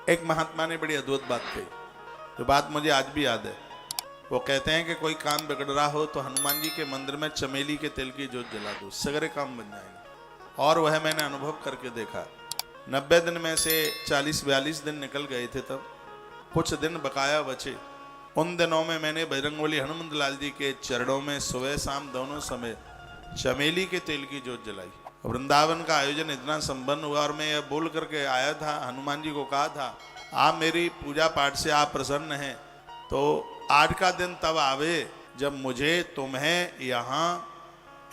एक महात्मा ने बड़ी अद्भुत बात कही, जो बात मुझे आज भी याद है। वो कहते हैं कि कोई काम बिगड़ रहा हो तो हनुमान जी के मंदिर में चमेली के तेल की जोत जला दो, सगरे काम बन जाएंगे। और वह मैंने अनुभव करके देखा। 90 दिन में से 40-42 दिन निकल गए थे, तब कुछ दिन बकाया बचे। उन दिनों में मैंने बजरंगबली हनुमंत लाल जी के चरणों में सुबह शाम दोनों समय चमेली के तेल की जोत जलाई। वृंदावन का आयोजन इतना संपन्न हुआ और मैं यह बोल करके आया था, हनुमान जी को कहा था, आप मेरी पूजा पाठ से आप प्रसन्न हैं तो आज का दिन तब आवे जब मुझे तुम्हें यहाँ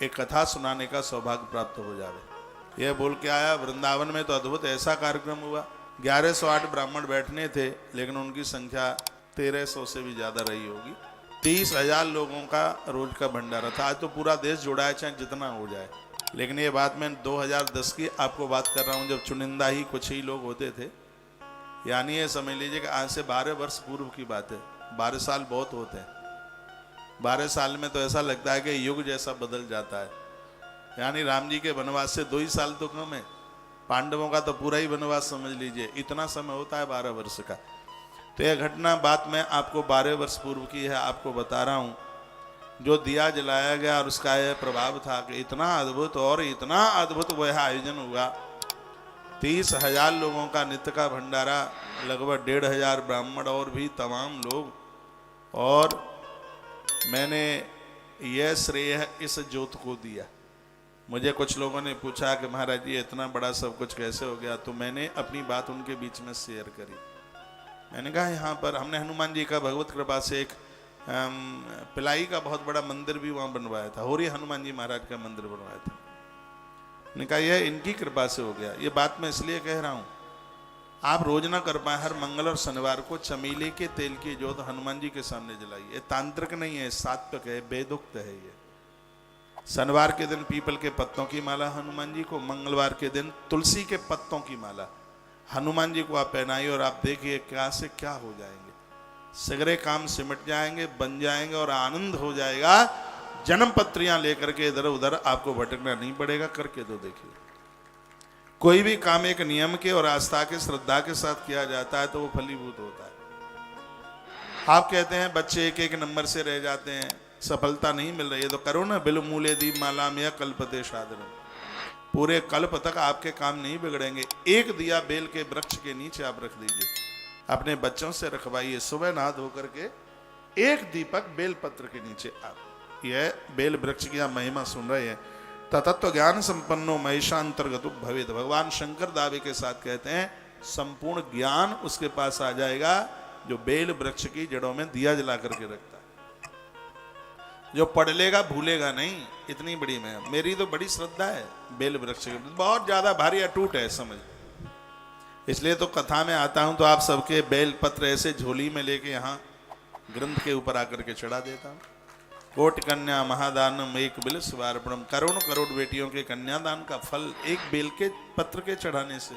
एक कथा सुनाने का सौभाग्य प्राप्त हो जावे। यह बोल के आया। वृंदावन में तो अद्भुत ऐसा कार्यक्रम हुआ। 1108 ब्राह्मण बैठने थे, लेकिन उनकी संख्या 1300 से भी ज्यादा रही होगी। 30,000 लोगों का रोज का भंडारा था। आज तो पूरा देश जुड़ा है, चाहे जितना हो जाए। लेकिन ये बात मैं 2010 की आपको बात कर रहा हूँ, जब चुनिंदा ही कुछ ही लोग होते थे। यानी ये समझ लीजिए कि आज से 12 वर्ष पूर्व की बात है। 12 साल बहुत होते हैं। 12 साल में तो ऐसा लगता है कि युग जैसा बदल जाता है। यानी राम जी के वनवास से 2 ही साल तो कम है, पांडवों का तो पूरा ही वनवास समझ लीजिए, इतना समय होता है 12 वर्ष का। तो यह घटना बात मैं आपको 12 वर्ष पूर्व की है, आपको बता रहा हूँ। जो दिया जलाया गया और उसका यह प्रभाव था कि इतना अद्भुत और इतना अद्भुत वह आयोजन हुआ। 30,000 लोगों का नित्य का भंडारा, लगभग 1,500 ब्राह्मण और भी तमाम लोग। और मैंने यह श्रेय इस जोत को दिया। मुझे कुछ लोगों ने पूछा कि महाराज जी इतना बड़ा सब कुछ कैसे हो गया, तो मैंने अपनी बात उनके बीच में शेयर करी। मैंने कहा यहाँ पर हमने हनुमान जी का भगवत कृपा से एक पिलाई का बहुत बड़ा मंदिर भी वहाँ बनवाया था। होरी हनुमान जी महाराज का मंदिर बनवाया था। मैंने कहा यह इनकी कृपा से हो गया। ये बात मैं इसलिए कह रहा हूँ, आप रोज ना कर पाए, हर मंगल और शनिवार को चमेली के तेल की जोत हनुमान जी के सामने जलाइए। तांत्रिक नहीं है, सात्विक है, वेदोक्त है। ये शनिवार के दिन पीपल के पत्तों की माला हनुमान जी को, मंगलवार के दिन तुलसी के पत्तों की माला हनुमान जी को आप पहनाइए और आप देखिए क्या से क्या हो जाएंगे। सगरे काम सिमट जाएंगे, बन जाएंगे और आनंद हो जाएगा। जन्म पत्रियां लेकर के इधर उधर आपको भटकना नहीं पड़ेगा। करके तो देखिए, कोई भी काम एक नियम के और आस्था के श्रद्धा के साथ किया जाता है तो वो फलीभूत होता है। आप कहते हैं बच्चे एक एक नंबर से रह जाते हैं, सफलता नहीं मिल रही है, तो करो ना बिल मूले दीप माला में कल्पते साधन। पूरे कल्प तक आपके काम नहीं बिगड़ेंगे। एक दिया बेल के वृक्ष के नीचे आप रख दीजिए, अपने बच्चों से रखवाइए। सुबह नहा धो करके एक दीपक बेल पत्र के नीचे आप यह बेल वृक्ष की आप महिमा सुन रहे हैं। तत्व ज्ञान संपन्नो महेशांतर्गत भवेद। भगवान शंकर दावे के साथ कहते हैं संपूर्ण ज्ञान उसके पास आ जाएगा जो बेल वृक्ष की जड़ों में दिया जला करके रखता है। जो पढ़ लेगा भूलेगा नहीं, इतनी बड़ी मैं मेरी तो बड़ी श्रद्धा है बेल वृक्ष की, बहुत ज्यादा भारी अटूट है समझ। इसलिए तो कथा में आता हूं तो आप सबके बेल पत्र ऐसे झोली में लेके यहाँ ग्रंथ के ऊपर आकर के चढ़ा देता हूं। कोटि कन्या महादानम एक बिल स्वार्पणम। करोड़ करोड़ बेटियों के कन्यादान का फल एक बेल के पत्र के चढ़ाने से